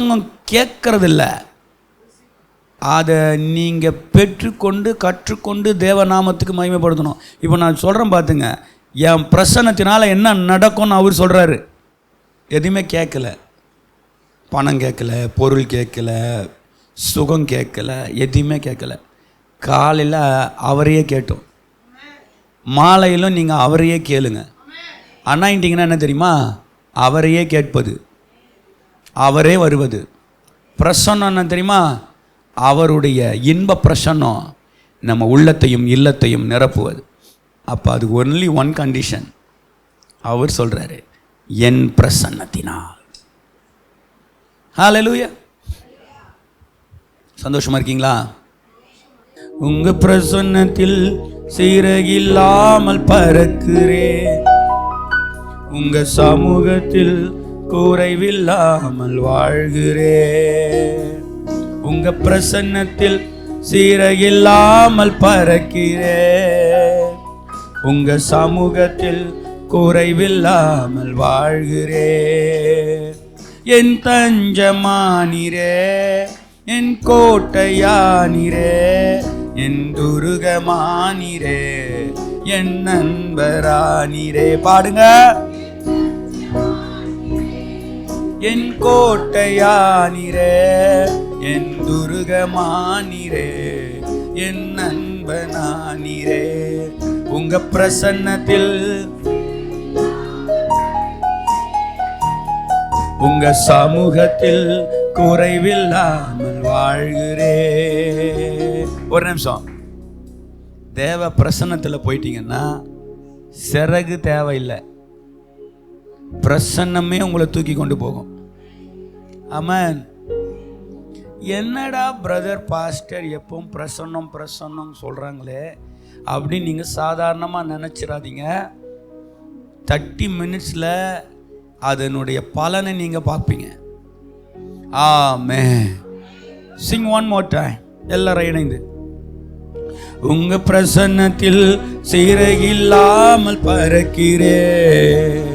பிரசங்கம் கேட்கறதில்ல, அதை நீங்கள் பெற்றுக்கொண்டு கற்றுக்கொண்டு தேவநாமத்துக்கு மகிமைப்படுத்தணும். இப்போ நான் சொல்கிறேன் பார்த்துங்க, என் பிரசன்னத்தினால் என்ன நடக்கும்னு அவர் சொல்கிறாரு. எதுவுமே கேட்கல, பணம் கேட்கல, பொருள் கேட்கல, சுகம் கேட்கல, எதுவுமே கேட்கல. காலையில் அவரையே கேட்டோம், மாலையிலும் நீங்கள் அவரையே கேளுங்க. அனாயிண்டிங்கன்னா என்ன தெரியுமா? அவரையே கேட்பது, அவரே வருவது. பிரசன்னம் என்ன தெரியுமா? அவருடைய இன்ப பிரசன்னம் நம்ம உள்ளத்தையும் இல்லத்தையும் நிரப்புவது. அப்போ அது ஒன்லி ஒன் கண்டிஷன். அவர் சொல்கிறாரு, என் பிரசன்னத்தினால். ஹல்லேலூயா. சந்தோஷமா இருக்கீங்களா? உங்க பிரசன்னத்தில் சீரகில்லாமல் பறக்கிறேன், உங்க சமூகத்தில் குறைவில்லாமல் வாழ்கிறேன். உங்க பிரசன்னத்தில் சீரகில்லாமல் பறக்கிறேன், உங்க சமூகத்தில் குறைவில்லாமல் வாழ்கிறேன். என் தஞ்சமானிரே, என் கோட்டையானிரே, என் துருகமானிரே, என் நண்பரானிரே. பாடுங்க. என் கோட்டையானிரே, என் துருகமானிரே, என் நண்பனானிரே. உங்க பிரசன்னத்தில் உங்க சமூகத்தில் குறைவில்லாமல் வாழ்கிறேன். ஒரு நிமிஷம். தேவ பிரசன்னத்தில் போயிட்டீங்கன்னா சிறகு தேவையில்லை, பிரசன்னமே உங்களை தூக்கி கொண்டு போகும். ஆமென். என்னடா பிரதர் பாஸ்டர் எப்பவும் பிரசன்னம் பிரசன்னம் சொல்கிறாங்களே அப்படின்னு நீங்கள் சாதாரணமாக நினச்சிடாதீங்க. 30 மினிட்ஸில் அதனுடைய பலனை நீங்கள் பார்ப்பீங்க. ஆமென். சிங் ஒன் மோர் டைம், எல்லாரும் இணைந்து. உங்க பிரசன்னத்தில் சீரகில்லாமல் பறக்கிறேன்,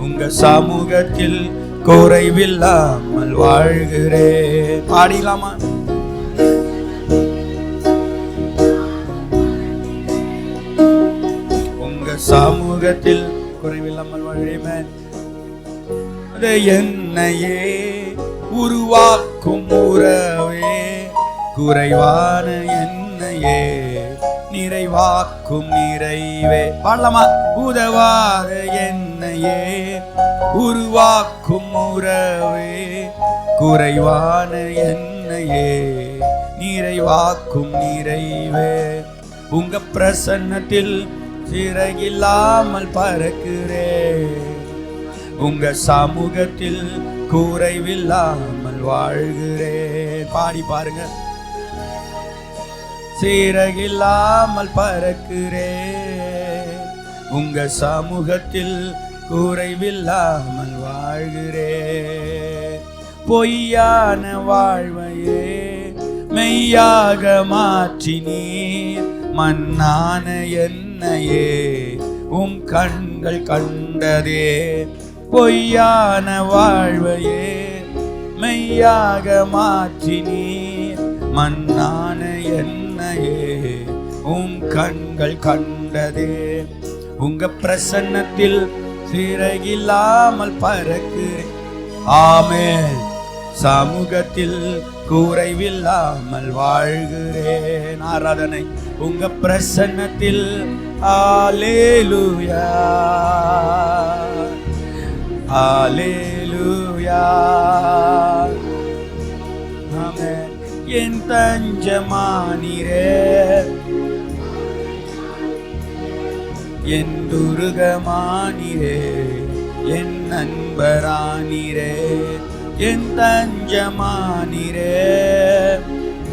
உங்க சமூகத்தில் குறைவில்லாமல் வாழ்கிறேன். பாடிலாமா? உங்க சமூகத்தில் குறைவில்லாமல் வாழ்கிறேன். என்னையே உருவாக்கும் உறவே, குறைவான என்னையே நிறைவாக்கும் நிறைவே. பாடலாமா? உதவாத என்னையே உருவாக்கும் உறவே, குறைவான என்னையே நிறைவாக்கும் நிறைவே. உங்க பிரசன்னத்தில் சிறகில்லாமல் பறக்கிறேன், உங்க சமூகத்தில் குறைவில்லாமல் வாழ்கிறேன். பாடி பாருங்க. சிறகில்லாமல் பறக்கிறேன், உங்க சமூகத்தில் குறைவில்லாமல் வாழ்கிறேன். பொய்யான வாழ்வையே மெய்யாக மாற்றினீர், மண்ணான என்னையே உம் கண்கள் கண்டதே. பொய்யான வாழ்வையே மெய்யாக மாற்றினீர், மண்ணான என்னையே உம் கண்கள் கண்டதே. உங்க பிரசன்னத்தில் சிறகில்லாமல் பறக்கிறேன். ஆமென். சமூகத்தில் குறைவில்லாமல் வாழ்கிறேன். ஆராதனை. உங்க பிரசன்னத்தில். அல்லேலூயா, அல்லேலூயா. ஆமென். என் தஞ்சமானிரே, என் துருகமானிரே, என் நண்பரானிரே, என் தஞ்சமானிரே,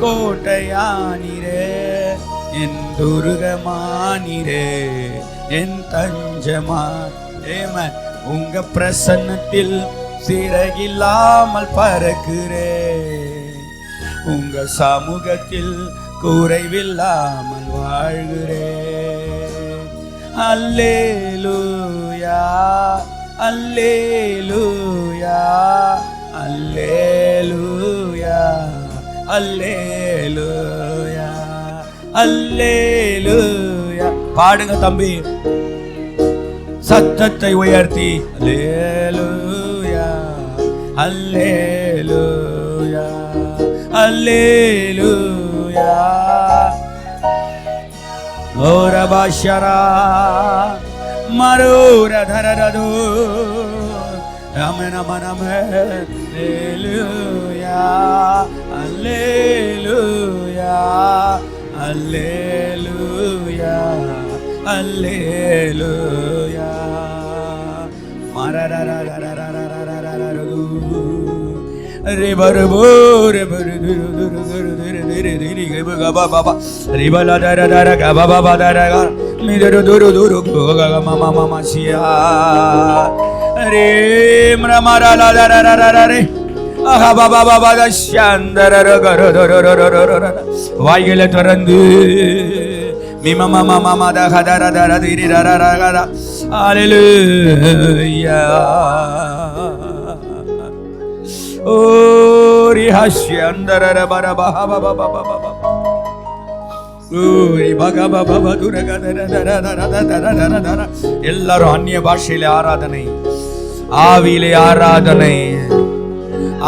கோட்டையானிரே, என் துருகமானிரே, என் தஞ்சமா. ஏமன். உங்க பிரசன்னத்தில் சிறகில்லாமல் பறக்கிறேன், உங்க சமூகத்தில் குறைவில்லாமல் வாழ்கிறேன். அல்லேலூயா, அல்லேலூயா, அல்லேலூயா அல்லேலூயா அல்லேலூயா. பாடுங்க தம்பி, சத்தத்தை உயர்த்தி. அல்லேலூயா அல்லேலூயா அல்லேலூயா. ஓரபாஷரா மருரதரது ரமணமனமே. அல்லேலூயா அல்லேலூயா அல்லேலூயா அல்லேலூயா. மரரரரரரரரரரரரு ரிபருபு ரிபருதுருதுருதுருதுருதுருதுரு கபபப ரிபலதரதர கபபபதரக மிதுருதுருதுரு கோகமமமமசியா ரே மரமரலதரரரரரே அஹபபபபதஷந்தரர கரதரரரரரர. வாய்களை திறந்து மிமமமமதகதரதரதிரரரரர. அல்லேலூயா. ஓரி ஹஷ்யந்தரர பரபஹபபபபப ஓரி பகபபபதுரகதரதரதரதரதரதர. எல்லாரும் அந்நிய பாஷையிலே ஆராதனை, ஆவியிலே ஆராதனை,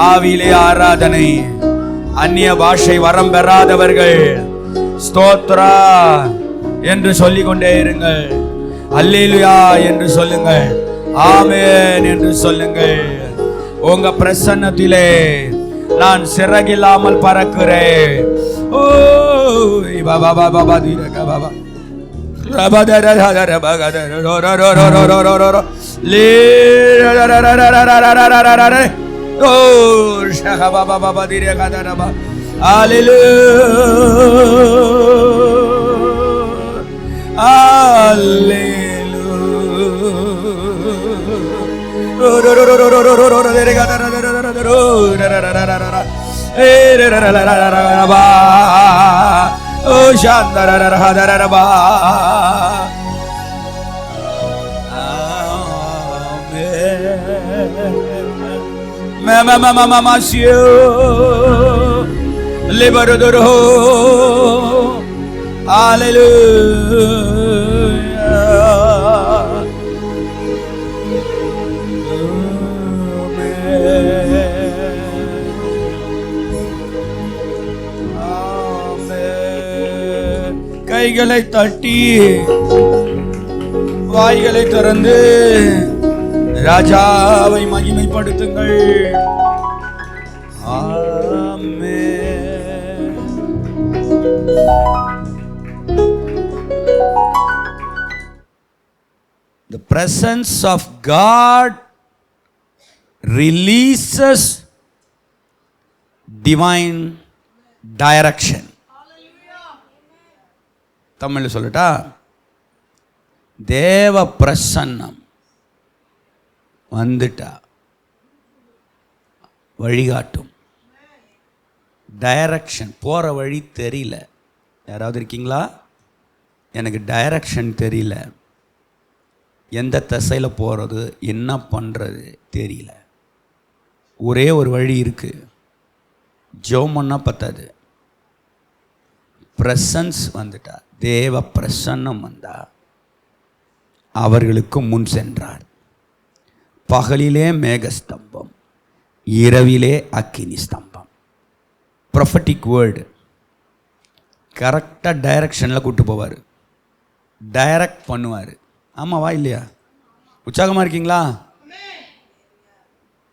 ஆவியிலே ஆராதனை. அந்நிய பாஷை வரம் பெறாதவர்கள் ஸ்தோத்ரா என்று சொல்லிக் கொண்டே இருங்கள். அல்லேலூயா என்று சொல்லுங்கள். ஆமென் என்று சொல்லுங்கள். உங்க பிரசன்னத்திலே நான் சிறகில்லாமல் பறக்கிறேன். ஓ பாபா பாபா பாதிர பாபா ரபதரதர பகதர லே ஓ ஷஹ பாபா பாபா திர கதரபா. அல்லேலூயா கைகளை தட்டி வாய்களை திறந்து ராஜாவை மகிமைப்படுத்துங்கள். ஆமென். The presence of God releases divine direction. தமிழ்ல சொல்லட்டா, தேவ பிரசன்னம் வந்துட்டா வழிகாட்டும். டைரக்ஷன், போகிற வழி தெரியல. யாராவது இருக்கீங்களா? எனக்கு டைரக்ஷன் தெரியல, எந்த திசையில் போகிறது, என்ன பண்ணுறது தெரியல. ஒரே ஒரு வழி இருக்குது, ஜெபம் பண்ணால் பத்தாது. பிரசன்ஸ் வந்துட்டா, தேவ பிரசன்னம் வந்தா அவர்களுக்கு முன் சென்றார். பகலிலே மேகஸ்தம்பம், இரவிலே அக்கினி ஸ்தம்பம். Prophetic word. கரெக்டாக டைரக்ஷனில் கூப்பிட்டு போவார், டைரக்ட் பண்ணுவார். ஆமாவா இல்லையா? உற்சாகமாக இருக்கீங்களா?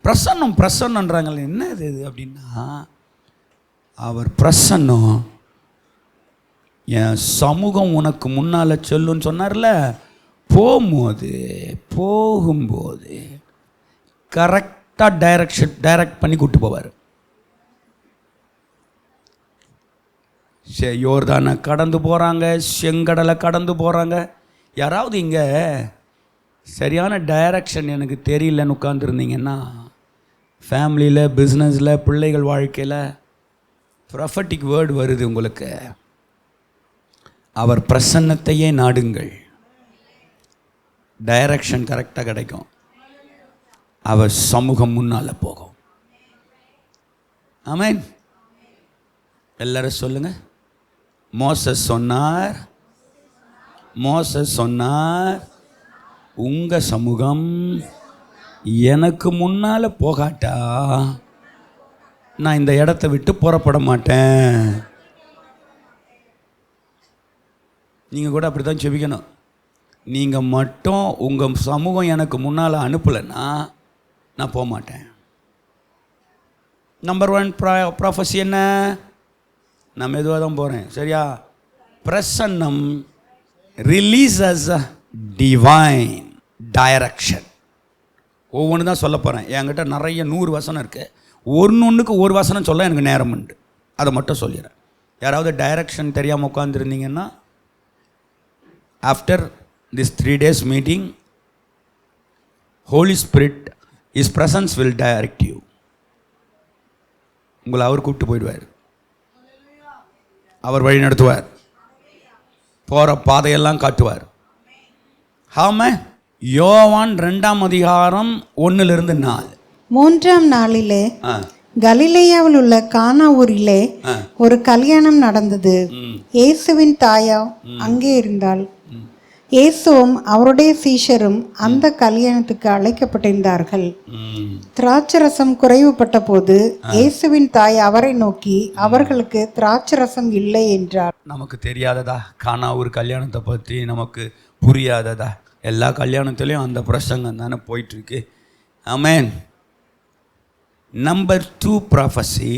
பிரசன்னம் பிரசன்னன்றாங்களே, என்ன இது அப்படின்னா, அவர் பிரசன்னம் என் சமூகம் உனக்கு முன்னால் சொல்லுன்னு சொன்னார்ல. போகும்போது கரெக்டாக டைரக்ட் பண்ணி கூப்பிட்டு போவார். யோர்தானை கடந்து போகிறாங்க, செங்கடலை கடந்து போகிறாங்க. யாராவது இங்கே சரியான டைரக்ஷன் எனக்கு தெரியலன்னு உட்காந்துருந்தீங்கன்னா, ஃபேமிலியில், பிஸ்னஸில், பிள்ளைகள் வாழ்க்கையில் ப்ரொஃபட்டிக் வேர்டு வருது உங்களுக்கு. அவர் பிரசன்னத்தையே நாடுங்கள், டைரக்ஷன் கரெக்டாக கிடைக்கும். அவர் சமூகம் முன்னால் போகும். ஆமென். எல்லாரும் சொல்லுங்க. மோசஸ் சொன்னார் உங்க சமூகம் எனக்கு முன்னால போகாட்டா நான் இந்த இடத்தை விட்டு புறப்பட மாட்டேன். நீங்கள் கூட அப்படி தான் செபிக்கணும். நீங்கள் மட்டும் உங்கள் சமூகம் எனக்கு முன்னால் அனுப்பலைன்னா நான் போக மாட்டேன். நம்பர் 1 ப்ராஃபஸி என்ன? நான் மெதுவாக தான் போகிறேன், சரியா? பிரசன்னம் ரிலீஸஸ் டிவைன் டைரக்ஷன். ஒவ்வொன்று தான் சொல்ல போகிறேன். என்கிட்ட நிறைய 100 வசனம் இருக்குது. ஒன்றுக்கு ஒரு வசனம் சொல்ல எனக்கு நேரம் உண்டு. அதை மட்டும் சொல்லிடுறேன். யாராவது டைரக்ஷன் தெரியாமல் உட்காந்துருந்தீங்கன்னா, after this 3 days meeting, Holy Spirit is presence will direct you. உங்களை அவர் கூப்பிட்டு போயிடுவார். அவர் வழி நடத்துவார். போகிற பாதையெல்லாம் காட்டுவார். ஆமாம். யோவான் 2ஆம் அதிகாரம் 1-4. 3ஆம் நாளிலே கலிலேயாவில் உள்ள கானா ஊரிலே ஒரு கல்யாணம் நடந்தது. இயேசுவின் தாயா அங்கே இருந்தாள். இயேசுவும் அவருடைய சீஷரும் அந்த கல்யாணத்துக்கு அழைக்கப்பட்டிருந்தார்கள். திராட்சரசம் குறைவுபட்ட போது இயேசுவின் தாய் அவரை நோக்கி, அவர்களுக்கு திராட்சரசம் இல்லை என்றார். நமக்கு தெரியாததா கானா ஊர் கல்யாணத்தை பற்றி? நமக்கு புரியாததா? எல்லா கல்யாணத்துலேயும் அந்த பிரசங்கம் தானே போயிட்டுருக்கு. ஆமென். Number 2 prophecy.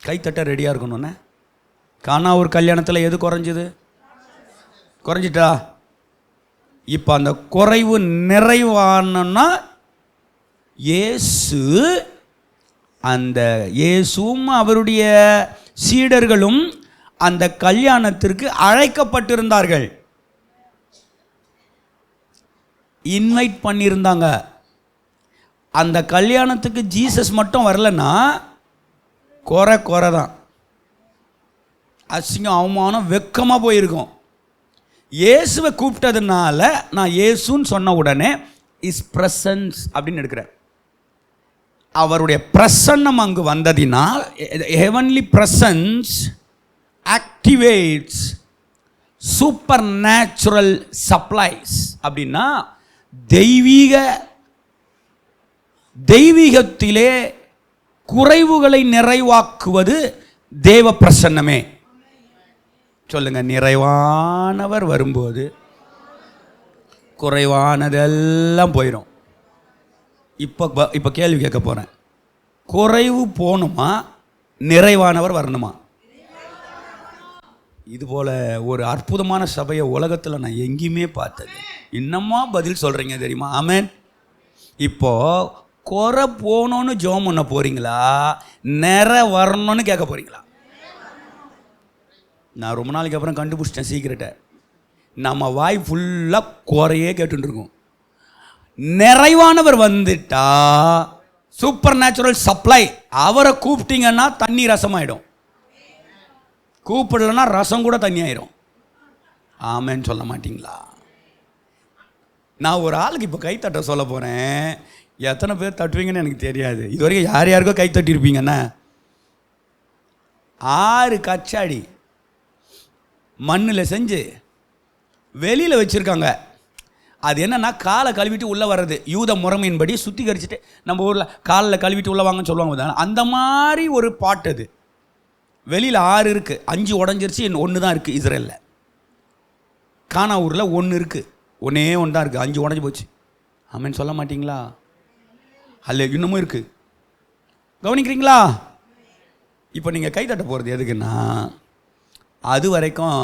கைத்தட்ட ரெடியாக இருக்கணும்ண்ணே. கானா ஒரு கல்யாணத்தில் எது குறைஞ்சிட்டா? இப்போ அந்த குறைவு நிறைவானா இயேசுவும் அவருடைய சீடர்களும் அந்த கல்யாணத்திற்கு அழைக்கப்பட்டிருந்தார்கள். இன்வைட் பண்ணியிருந்தாங்க. அந்த கல்யாணத்துக்கு ஜீசஸ் மட்டும் வரலன்னா குறை தான். அசிங்கம், அவமானம், வெக்கமாக போயிருக்கும். இயேசுவை கூப்பிட்டதுனால நான் இயேசுன்னு சொன்ன உடனே இஸ் பிரசன்ஸ் அப்படின்னு எடுக்கிறேன். அவருடைய பிரசன்னம் அங்கு வந்ததினால் heavenly presence activates supernatural supplies. அப்படின்னா தெய்வீகத்திலே குறைவுகளை நிறைவாக்குவது தேவ பிரசன்னமே. சொல்லுங்க. நிறைவானவர் வரும்போது குறைவானதெல்லாம் போயிடும். இப்போ கேள்வி கேட்க போகிறேன். குறைவு போகணுமா, நிறைவானவர் வரணுமா? இதுபோல் ஒரு அற்புதமான சபையை உலகத்தில் நான் எங்கேயுமே பார்த்தது. இன்னமா பதில் சொல்கிறீங்க தெரியுமா? ஆமென். இப்போது குறை போகணுன்னு ஜெபம் பண்ண போகிறீங்களா, நிறை வரணும்னு கேட்க போகிறீங்களா? நான் ரொம்ப நாளைக்கு அப்புறம் கண்டுபிடிச்சிட்டேன் சீக்கிரட்டை. நம்ம வாய் ஃபுல்லாக குறையே கேட்டுருக்கோம். நிறைவானவர் வந்துட்டா சூப்பர் நேச்சுரல் சப்ளை. அவரை கூப்பிட்டீங்கன்னா தண்ணி ரசமாயிடும். கூப்பிடலன்னா ரசம் கூட தண்ணி ஆயிரும். ஆமேன்னு சொல்ல மாட்டிங்களா? நான் ஒரு ஆளுக்கு இப்போ கைத்தட்ட சொல்ல போகிறேன். எத்தனை பேர் தட்டுவீங்கன்னு எனக்கு தெரியாது. இது வரைக்கும் யாருக்கோ கை தட்டியிருப்பீங்கண்ணா. 6 கச்சாடி மண்ணில் செஞ்சு வெளியில் வச்சுருக்காங்க. அது என்னென்னா காலை கழுவிட்டு உள்ளே வர்றது. யூத முறைமையின்படி சுத்திகரிச்சுட்டு நம்ம ஊரில் காலில் கழுவிட்டு உள்ளே வாங்கன்னு சொல்லுவாங்க. அந்த மாதிரி ஒரு பாட்டு. அது வெளியில் 6 இருக்குது. 5 உடஞ்சிருச்சு, 1 தான் இருக்குது இஸ்ரேலில். கானா ஊரில் 1 இருக்குது. ஒன்றே தான் இருக்குது. 5 உடஞ்சி போச்சு. ஆமேன்னு சொல்ல மாட்டிங்களா? அல்ல, இன்னமும் இருக்குது. கவனிக்கிறீங்களா? இப்போ நீங்கள் கைத்தட்ட போகிறது எதுக்குன்னா, அது வரைக்கும்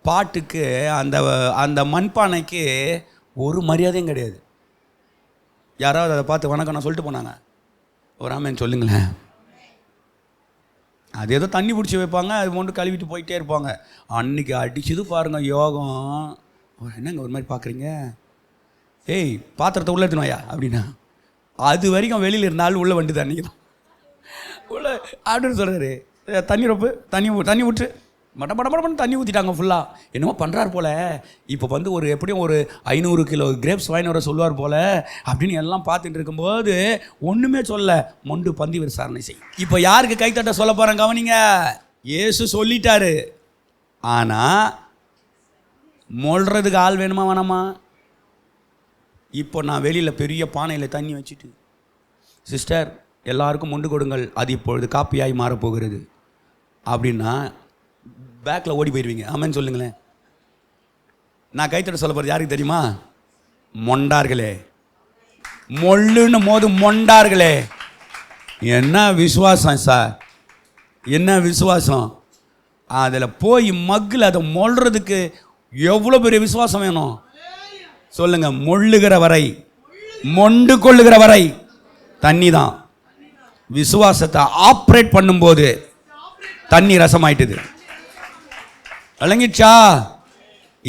பாட்டுக்கு அந்த மண்பானைக்கு ஒரு மரியாதையும் கிடையாது. யாராவது அதை பார்த்து வணக்கம் நான் சொல்லிட்டு போனாங்க, ஒரு ஆமேன்னு சொல்லுங்களேன். அது ஏதோ தண்ணி பிடிச்சி வைப்பாங்க, அது கொண்டு கழுவிட்டு போயிட்டே இருப்பாங்க. அன்றைக்கி அடிச்சது பாருங்கள் யோகம். என்னங்க ஒரு மாதிரி பார்க்குறீங்க? ஏய், பாத்திரத்தை உள்ளே எடுத்துனோயா அப்படின்னா, அது வரைக்கும் வெளியில் இருந்தாலும் உள்ளே வந்துட்டு அன்றைக்கி தான் உள்ள அப்படின்னு சொல்கிறாரு. தண்ணி ரொப்பு, தண்ணி விட்டு மடமடமடன்னு தண்ணி ஊற்றிட்டாங்க ஃபுல்லாக. என்னமோ பண்ணுறாரு போல், இப்போ வந்து ஒரு எப்படியும் ஒரு 500 கிலோ கிரேப்ஸ் வாங்கிட்டு வர சொல்லுவார் போல் அப்படின்னு எல்லாம் பார்த்துட்டு இருக்கும்போது ஒன்றுமே சொல்ல, மொண்டு பந்தி விசாரணை செய். இப்போ யாருக்கு கைத்தட்ட சொல்ல போகிறேன் கவனிங்க. இயேசு சொல்லிட்டாரு, ஆனால் மொள்றதுக்கு ஆள் வேணுமா வேணாமா? இப்போ நான் வெளியில் பெரிய பானையில் தண்ணி வச்சுட்டு, சிஸ்டர் எல்லாருக்கும் மொண்டு கொடுங்கள், அது இப்பொழுது காப்பியாகி மாறப்போகிறது அப்படின்னா பேக்கில் ஓடி போயிடுவீங்க. ஆமான்னு சொல்லுங்களேன். நான் கைத்தட்ட சொல்ல போகிறது யாருக்கு தெரியுமா? மொண்டார்களே, மொள்ளுன்னு போது மொண்டார்களே. என்ன விசுவாசம் சார், என்ன விசுவாசம்! அதில் போய் மக்கில் அதை மொள்றதுக்கு எவ்வளோ பெரிய விசுவாசம் வேணும் சொல்லுங்க. மொள்ளுகிற வரை, மொண்டு கொள்ளுகிற வரை தண்ணி தான். விசுவாசத்தை ஆப்ரேட் பண்ணும்போது தண்ணி ரசமாயிட்டுது. விளங்கிச்சா?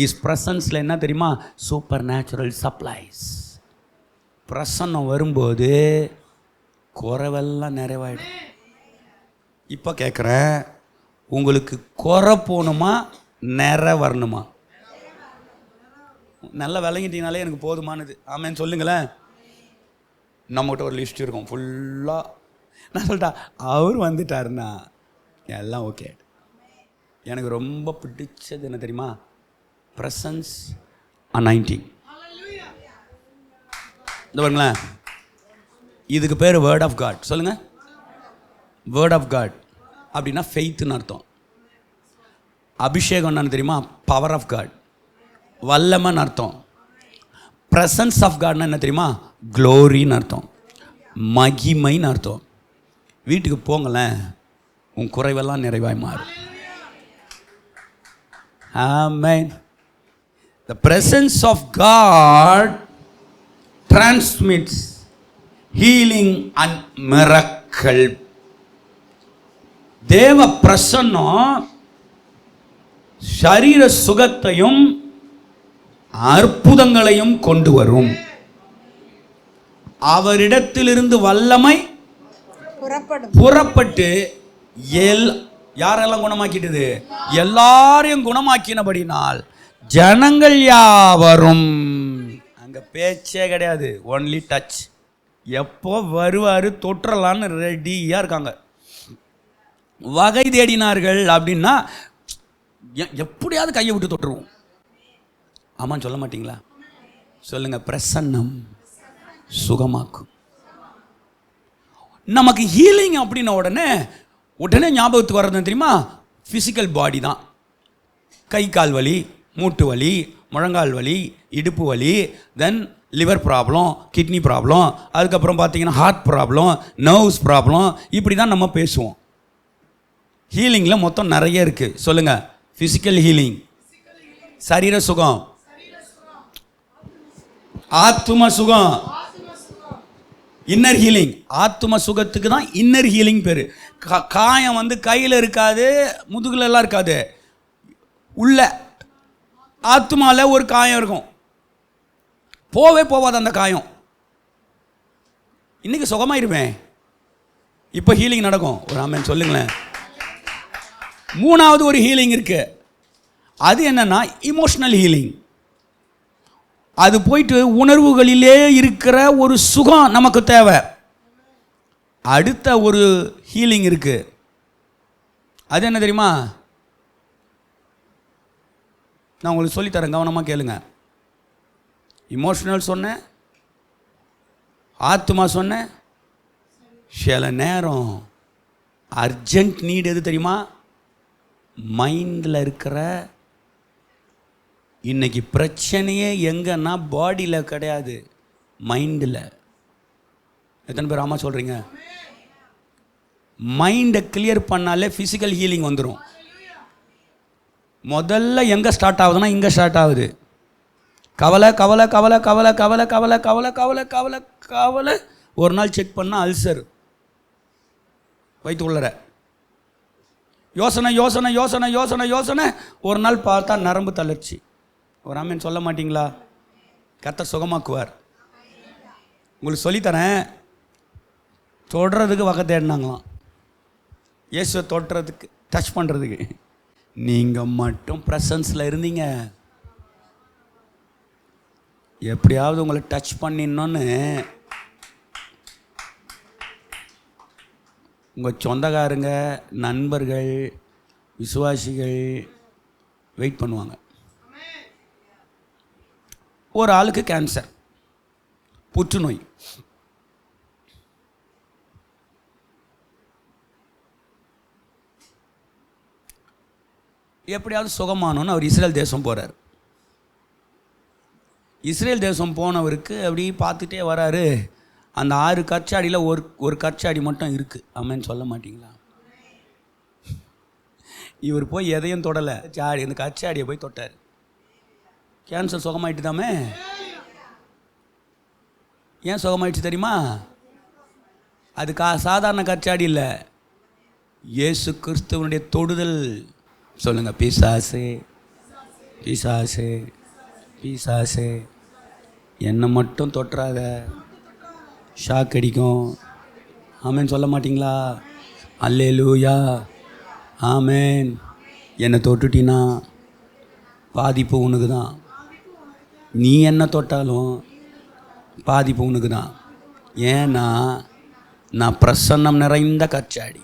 இஸ் பிரசன்ஸில் என்ன தெரியுமா? Super natural supplies. பிரசன்னம் வரும்போது குறைவெல்லாம் நிறைவாயிடும். இப்போ கேட்குறேன், உங்களுக்கு குறை போகணுமா நிறை வரணுமா? நல்லா விளங்கிட்டீங்கனாலே எனக்கு போதுமானது. ஆமேன்னு சொல்லுங்களேன். நம்மகிட்ட ஒரு லிஸ்ட் இருக்கும் ஃபுல்லாக. நான் சொல்லிட்டா அவர் வந்துட்டாருன்னா எல்லாம் ஓகே. எனக்கு ரொம்ப பிடிச்சது என்ன தெரியுமா? Presence anointing. இந்த பாருங்களேன், இதுக்கு பேர் வேர்ட் ஆஃப் காட். சொல்லுங்கள், வேர்ட் ஆஃப் காட் அப்படின்னா ஃபெய்த்துன்னு அர்த்தம். அபிஷேகம்னு தெரியுமா? பவர் ஆஃப் காட், வல்லமைன்னு அர்த்தம். ப்ரெசன்ஸ் ஆஃப் காட்னா என்ன தெரியுமா? க்ளோரின்னு அர்த்தம், மகிமைன்னு அர்த்தம். வீட்டுக்கு போங்களேன், உன் குறைவெல்லாம் நிறைவாய் மாறும். ஆமென். The presence of God transmits healing and miracle. தேவ பிரசன்னம் சரீர சுகத்தையும் அற்புதங்களையும் கொண்டு வரும். அவரிடத்திலிருந்து வல்லமை புறப்பட்டு யாரெல்லாம் குணமாக்கிட்டது? எல்லாரையும் குணமாக்கினபடினால் ஜனங்கள் யாவரும், அங்க பேச்சே கிடையாது, ஒன்லி டச். எப்போ வருவாரு தொற்றலான்னு ரெடியா இருக்காங்க. வகை தேடினார்கள் அப்படின்னா எப்படியாவது கையை விட்டு தொட்டுருவோம். ஆமான்னு சொல்ல மாட்டீங்களா? சொல்லுங்க. பிரசன்னம் சுகமாக்கும். நமக்கு ஹீலிங் அப்படின்ன உடனே ஞாபகத்துக்கு வர்றது தெரியுமா? ஃபிசிக்கல் பாடி தான். கை கால் வலி, மூட்டு வலி, முழங்கால் வலி, இடுப்பு வலி, தென் லிவர் ப்ராப்ளம், கிட்னி ப்ராப்ளம், அதுக்கப்புறம் பார்த்தீங்கன்னா ஹார்ட் ப்ராப்ளம், நர்வ்ஸ் ப்ராப்ளம், இப்படி தான் நம்ம பேசுவோம். ஹீலிங்கில் மொத்தம் நிறைய இருக்குது. சொல்லுங்கள். ஃபிசிக்கல் ஹீலிங், சரீர சுகம், ஆத்தும சுகம், இன்னர் ஹீலிங். ஆத்தும சுகத்துக்கு தான் இன்னர் ஹீலிங் பேர். காயம் வந்து கையில் இருக்காது, முதுகுல எல்லாம் இருக்காது, உள்ள ஆத்துமாவில் ஒரு காயம் இருக்கும், போவே போவாது அந்த காயம். இன்னைக்கு சுகமாயிருவேன், இப்போ ஹீலிங் நடக்கும். ஒரு ஆமென் சொல்லுங்களேன். மூணாவது ஒரு ஹீலிங் இருக்கு. அது என்னன்னா இமோஷனல் ஹீலிங். அது போயிட்டு உணர்வுகளிலே இருக்கிற ஒரு சுகம் நமக்கு தேவை. அடுத்த ஒரு ஹீலிங் இருக்கு. அது என்ன தெரியுமா? நான் உங்களுக்கு சொல்லித்தரேன், கவனமாக கேளுங்க. இமோஷனல் சொன்னேன், ஆத்மா சொன்னேன். சில நேரம் அர்ஜென்ட் நீட் எது தெரியுமா? மைண்டில் இருக்கிற இன்னைக்கு பிரச்சனையே எங்கன்னா பாடியில் கிடையாது, மைண்டில். எத்தனை பேர் ஆமாம் சொல்கிறீங்க? மைண்டை கிளியர் பண்ணாலே ஃபிசிக்கல் ஹீலிங் வந்துடும். முதல்ல எங்கே ஸ்டார்ட் ஆகுதுன்னா இங்கே ஸ்டார்ட் ஆகுது. கவலை கவலை கவலை கவலை கவலை கவலை கவலை கவலை கவலை கவலை. ஒரு நாள் செக் பண்ணால் அல்சர் வயிற்று உள்ளற. யோசனை யோசனை யோசனை யோசனை யோசனை. ஒரு நாள் பார்த்தா நரம்பு தளர்ச்சி. ஒரு ஆமென் சொல்ல மாட்டிங்களா? கர்த்தர் சுகமாக்குவார். உங்களுக்கு சொல்லித்தரேன். தொடுறதுக்கு வகை தேடினாங்களாம், இயேசுவை தொடுறதுக்கு, டச் பண்ணுறதுக்கு. நீங்கள் மட்டும் ப்ரெசன்ஸில் இருந்தீங்க, எப்படியாவது உங்களை டச் பண்ணிடணுன்னு உங்கள் சொந்தக்காரங்க, நண்பர்கள், விசுவாசிகள் வெயிட் பண்ணுவாங்க. ஒரு ஆளுக்கு கேன்சர், புற்றுநோய். எப்படியாவது சுகமானோன்னு அவர் இஸ்ரேல் தேசம் போகிறார். இஸ்ரேல் தேசம் போனவருக்கு அப்படி பார்த்துட்டே வராரு. அந்த 6 கற்சாடியில் ஒரு கற்சாடி மட்டும் இருக்குது. ஆமேன்னு சொல்ல மாட்டிங்களா? இவர் போய் எதையும் தொடலை, இந்த கற்சாடியை போய் தொட்டார். கேன்சர் சுகமாயிட்டு தாமே. ஏன் சுகமாயிடுச்சு தெரியுமா? அது சாதாரண கற்சாடி இல்லை, இயேசு கிறிஸ்துவனுடைய தொடுதல். சொல்லுங்கள், பிசாசே பிசாசே பிசாசே என்னை மட்டும் தொட்டுறாத, ஷாக் அடிக்கும். ஆமேன் சொல்ல மாட்டிங்களா? அல்லேலூயா, ஆமேன். என்னை தொட்டுட்டினா பாதிப்பு உனக்கு தான். நீ என்ன தொட்டாலும் பாதிப்பு உனக்கு தான். ஏன்னா நான் பிரசன்னம் நிறைந்த கற்சாடி.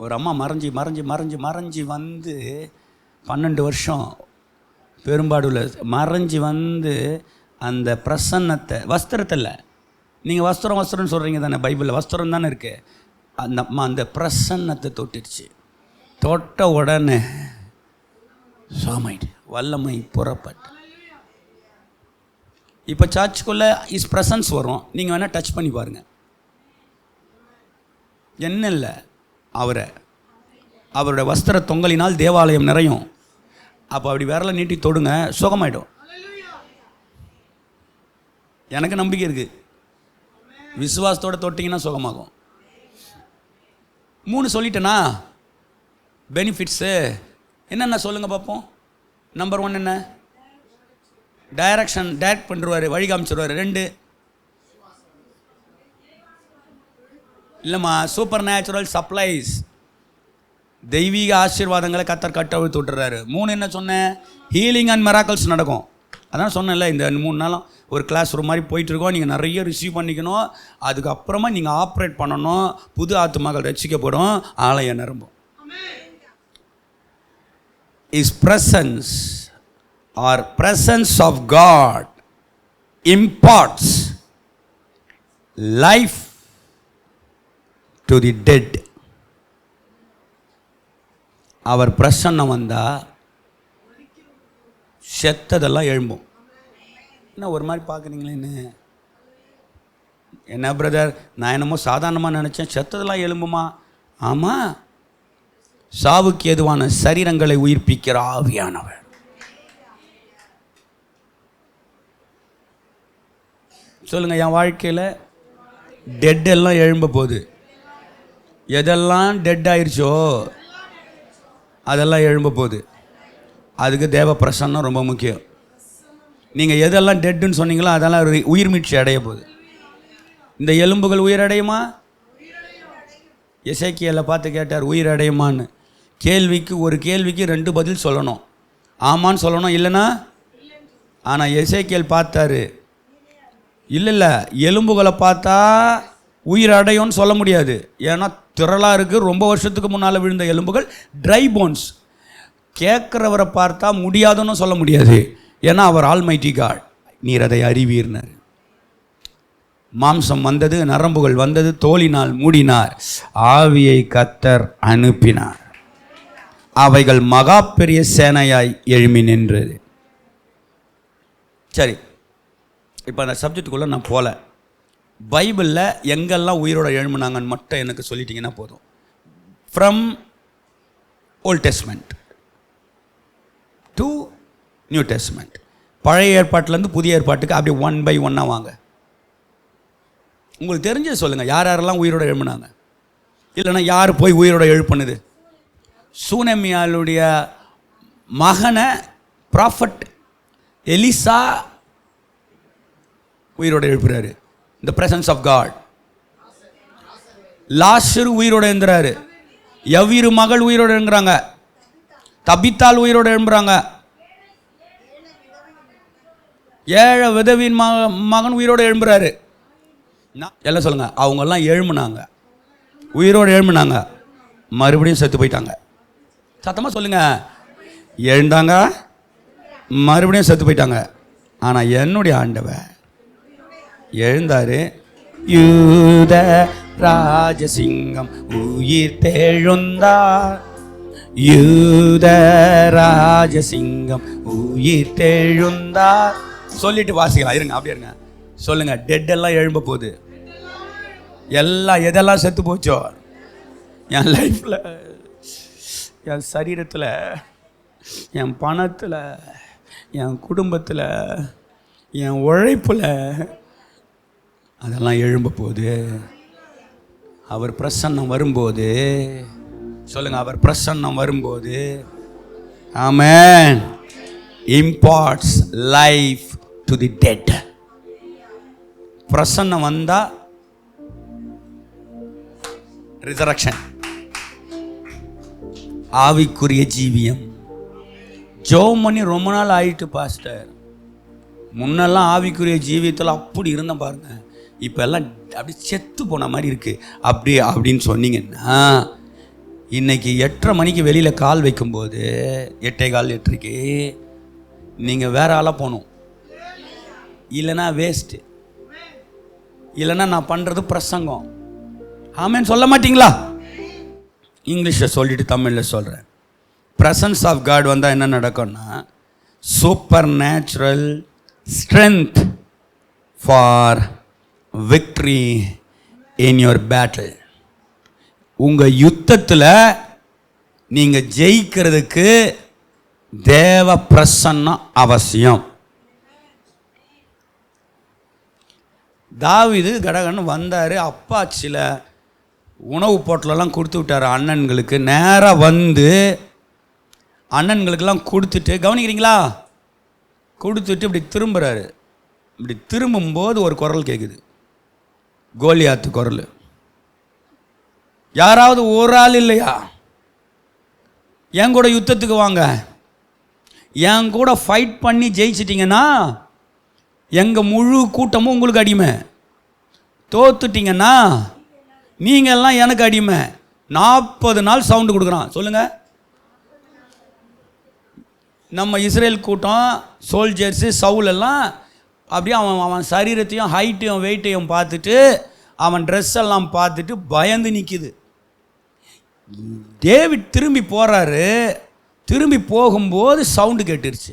ஒரு அம்மா மறைஞ்சி மறைஞ்சி மறைஞ்சி மறைஞ்சி வந்து 12 வருஷம் பெரும்பாடுல மறைஞ்சி வந்து அந்த பிரசன்னத்தை, வஸ்திரத்தில், நீங்கள் வஸ்திரம் வஸ்திரம்னு சொல்கிறீங்க தானே, பைபிளில் வஸ்திரம் தானே இருக்குது. அந்த அம்மா அந்த பிரசன்னத்தை தொட்டுடுச்சு. தொட்ட உடனே சுகமாயிட்டு, வல்லமை புறப்பட்டு. இப்போ சர்ச்சுக்குள்ளே இஸ் ப்ரெசன்ஸ் வரும், நீங்கள் வேணால் டச் பண்ணி பாருங்கள். என்ன இல்லை, அவருடைய வஸ்திர தொங்கலினால் தேவாலயம் நிறையும். அப்போ அப்படி விரலை நீட்டி தொடுங்க, சுகமாயிடும். எனக்கு நம்பிக்கை இருக்குது, விசுவாசத்தோடு தொட்டிங்கன்னா சுகமாகும். 3 சொல்லிட்டேனா பெனிஃபிட்ஸு? என்னென்ன சொல்லுங்கள் பார்ப்போம். நம்பர் 1 என்ன? டைரக்ஷன், டைரக்ட் பண்ணுவார், வழி காமிச்சிடுவார். 2 இல்லைம்மா, சூப்பர் நேச்சுரல் சப்ளைஸ், தெய்வீக ஆசீர்வாதங்களை கத்தர் கட்டவிழ்த்து விட்டுறாரு. 3 என்ன சொன்னேன்? ஹீலிங் அண்ட் மிராக்கிள்ஸ் நடக்கும். அதான் சொன்னேன்ல, இந்த 3 நாளும் ஒரு கிளாஸ் ரூம் மாதிரி போயிட்டுருக்கோம். நீங்கள் நிறைய ரிசீவ் பண்ணிக்கணும், அதுக்கப்புறமா நீங்கள் ஆப்ரேட் பண்ணணும். புது ஆத்துமாக்கள் ரட்சிக்கப்படும், ஆலயம் நிரம்பும். His presence or presence of God imparts life to the dead. அவர் பிரசன்னம் வந்தால் செத்ததெல்லாம் எழும்பும். என்ன ஒரு மாதிரி பார்க்குறீங்களே? என்ன பிரதர், நான் என்னமோ சாதாரணமாக நினச்சேன், செத்ததெல்லாம் எழும்புமா? ஆமாம், சாவுக்கு ஏதுவான சரீரங்களை உயிர்ப்பிக்கிற ஆவியானவர். சொல்லுங்கள், என் வாழ்க்கையில் டெட் எல்லாம் எழும்ப போகுது. எதெல்லாம் டெட் ஆயிடுச்சோ அதெல்லாம் எழும்ப போகுது. அதுக்கு தேவ பிரசன்னம் ரொம்ப முக்கியம். நீங்கள் எதெல்லாம் டெட்டுன்னு சொன்னீங்களோ அதெல்லாம் உயிர் மீட்சி அடைய போகுது. இந்த எலும்புகள் உயிரடையுமா? எசேக்கியேலை பார்த்து கேட்டார், உயிர் அடையுமான்னு. ஒரு கேள்விக்கு 2 பதில் சொல்லணும். ஆமான்னு சொல்லணும், இல்லைன்னா. ஆனால் எசேக்கியேல் பார்த்தாரு, இல்லை எலும்புகளை பார்த்தா உயிர் அடையும்னு சொல்ல முடியாது. ஏன்னா திரளாக இருக்குது, ரொம்ப வருஷத்துக்கு முன்னால் விழுந்த எலும்புகள், ட்ரை போன்ஸ். கேட்குறவரை பார்த்தா முடியாதுன்னு சொல்ல முடியாது, ஏன்னா அவர் ஆல்மைட்டி காட். நீர் அதை அறிவீர்னர். மாம்சம் வந்தது, நரம்புகள் வந்தது, தோலினால் மூடினார், ஆவியை கத்தர் அனுப்பினார், அவைகள் மகா பெரிய சேனையாய் எழும்பி நின்றது. சரி, இப்போ அந்த சப்ஜெக்டுக்குள்ளே நான் போகல. பைபிளில் எங்கெல்லாம் உயிரோட எழும்புனாங்கன்னு மட்டும் எனக்கு சொல்லிட்டீங்கன்னா போதும். From old testament to new testament, பழைய ஏற்பாட்டிலேருந்து புதிய ஏற்பாட்டுக்கு அப்படியே 1 by 1 வாங்க. உங்களுக்கு தெரிஞ்சது சொல்லுங்கள், யார் யாரெல்லாம் உயிரோட எழுப்புனாங்க, இல்லைன்னா யார் போய் உயிரோட எழுப்புனது? சூனமியாளுடைய மகனை ப்ராஃபட் எலிசா உயிரோட எழுப்புறாரு. இந்த பிரசன்ஸ் ஆஃப் காட். லாசரு உயிரோட எழுந்துறாரு. எவ்விரு மகள் உயிரோட எழுங்குறாங்க. தபித்தாள் உயிரோடு எழும்புறாங்க. ஏழை விதவின் மகன் உயிரோடு எழும்புறாரு. எல்லாம் சொல்லுங்க, அவங்கெல்லாம் எழும்புனாங்க, உயிரோடு எழும்புனாங்க, மறுபடியும் செத்து போயிட்டாங்க. சத்தமாக சொல்லுங்க, எழுந்தாங்க மறுபடியும் செத்து போயிட்டாங்க. ஆனால் என்னுடைய ஆண்டவர் எழுந்தாரு. யூத ராஜசிங்கம் உயிர் தெழுந்தார், யூத ராஜசிங்கம் உயிர் தெழுந்தார் சொல்லிட்டு வாசிக்கலாம். இருங்க, அப்படியே இருங்க, சொல்லுங்க. டெட் எல்லாம் எழும்ப போகுது. எல்லாம் எதெல்லாம் செத்து போச்சோ என் லைஃப்பில், என் சரீரத்தில், என் பணத்தில், என் குடும்பத்தில், என் உழைப்பில், அதெல்லாம் எழும்ப போகுது. அவர் பிரசன்னம் வரும்போது சொல்லுங்க, அவர் பிரசன்னம் வரும்போது amen, imparts life to the dead. பிரசன்னம் வந்தா ரிசரக்ஷன், ஆவிக்குரிய ஜீவியம். ஜெபம் பண்ணி ரொம்ப நாள் ஆயிட்டு பாஸ்டர், முன்னெல்லாம் ஆவிக்குரிய ஜீவியத்தில் அப்படி இருந்தேன் பாருங்க, இப்போ எல்லாம் அப்படி செத்து போன மாதிரி இருக்குது அப்படின்னு சொன்னீங்கன்னா, இன்னைக்கு 8:30 மணிக்கு வெளியில் கால் வைக்கும்போது 8:15 8:30க்கு நீங்கள் வேற ஆளாக போகணும். இல்லைன்னா வேஸ்ட்டு, இல்லைன்னா நான் பண்ணுறது பிரசங்கம். ஆமேன்னு சொல்ல மாட்டிங்களா? இங்கிலீஷில் சொல்லிட்டு தமிழில் சொல்கிறேன். ப்ரெசன்ஸ் ஆஃப் காட் வந்தால் என்ன நடக்கும்னா, super natural strength for victory in your battle. உங்கள் யுத்தத்தில் நீங்கள் ஜெயிக்கிறதுக்கு தேவ பிரசன்னம் அவசியம். தாவீது கடகன்னு வந்தார். அப்பா சில உணவு பொட்டலெல்லாம் கொடுத்து விட்டார் அண்ணன்களுக்கு. நேராக வந்து அண்ணன்களுக்கெல்லாம் கொடுத்துட்டு, கவனிக்கிறீங்களா, கொடுத்துட்டு இப்படி திரும்புகிறாரு. இப்படி திரும்பும்போது ஒரு குரல் கேட்குது, கோலியாத்து குரல். யாராவது ஒரு ஆள் இல்லையா, என் கூட யுத்தத்துக்கு வாங்க, என் கூட ஃபைட் பண்ணி ஜெயிச்சிட்டிங்கன்னா எங்கள் முழு கூட்டமும் உங்களுக்கு அடிமை, தோத்துட்டிங்கன்னா நீங்கள்லாம் எனக்கு அடிமை. 40 நாள் சவுண்டு கொடுக்குறான். சொல்லுங்கள், நம்ம இஸ்ரேல் கூட்டம் சோல்ஜர்ஸு சவுலெல்லாம் அப்படியே அவன் சரீரத்தையும் ஹைட்டையும் வெயிட்டையும் பார்த்துட்டு, அவன் ட்ரெஸ் எல்லாம் பார்த்துட்டு பயந்து நிற்கிது. டேவிட் திரும்பி போகிறாரு. திரும்பி போகும்போது சவுண்டு கேட்டுருச்சு.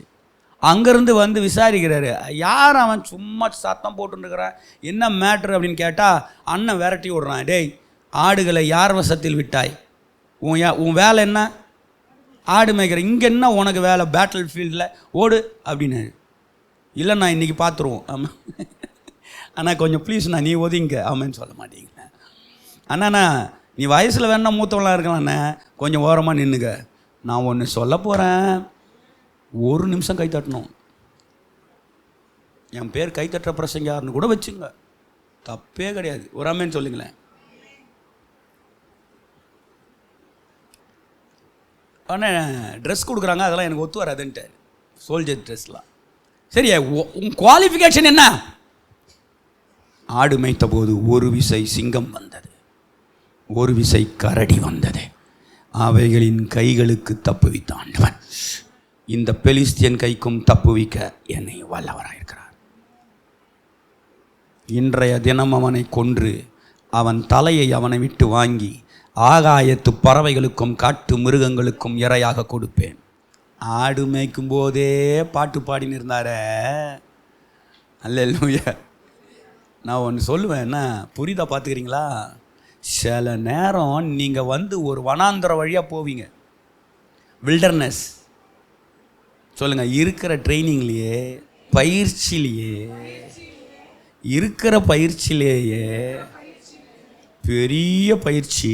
அங்கேருந்து வந்து விசாரிக்கிறாரு, யார் அவன் சும்மா சத்தம் போட்டுருக்கிறான், என்ன மேட்ரு அப்படின்னு கேட்டால் அண்ணன் விரட்டி விடுறான். டேய், ஆடுகளை யார் வசத்தில் விட்டாய், உன் வேலை என்ன, ஆடு மேய்க்கிற, இங்கே என்ன உனக்கு வேலை, பேட்டில் ஃபீல்டில் ஓடு அப்படின்னு. இல்லை நான் இன்றைக்கி பார்த்துருவோம். ஆமாம் அண்ணா கொஞ்சம் ப்ளீஸ்ண்ணா நீ ஒதுங்க ஆமான்னு சொல்ல மாட்டீங்க. அண்ணாண்ணா நீ வயசில் வேணா மூத்தவங்களாம் இருக்கலாண்ணே, கொஞ்சம் ஓரமாக நின்றுங்க, நான் ஒன்று சொல்ல போகிறேன். ஒரு நிமிஷம் கை தட்டணும். என் பேர் கைத்தட்டுற பிரசங்க யாருன்னு கூட வச்சுங்க, தப்பே கிடையாது. ஒரு ஆமேன்னு சொல்லுங்களேன். ஆனால் ட்ரெஸ் கொடுக்குறாங்க, அதெல்லாம் எனக்கு ஒத்து வராதுன்ட்டு, சோல்ஜர் ட்ரெஸ்லாம். சரி, உன் குவாலிஃபிகேஷன் என்ன? ஆடு மேய்த்த போது ஒரு விசை சிங்கம் வந்தது, ஒரு விசை கரடி வந்தது, அவைகளின் கைகளுக்கு தப்புவித்த ஆண்டவன் இந்த பெலிஸ்தியன் கைக்கும் தப்புவிக்க என்னை வல்லவராயிருக்கிறார். இன்றைய தினம் அவனை கொன்று அவன் தலையை அவனை விட்டு வாங்கி ஆகாயத்து பறவைகளுக்கும் காட்டு மிருகங்களுக்கும் இரையாக கொடுப்பேன். ஆடு மேய்க்கும் போதே பாட்டு பாடின்னு இருந்தாரே, அல்லேலூயா. நான் ஒன்று சொல்லுவேன், என்ன புரியுதா பார்த்துக்கிறீங்களா? சில நேரம் நீங்கள் வந்து ஒரு வனாந்தர வழியாக போவீங்க, வில்டர்னஸ். சொல்லுங்கள், இருக்கிற ட்ரைனிங்லேயே, பயிற்சியிலேயே, இருக்கிற பயிற்சியிலேயே பெரிய பயிற்சி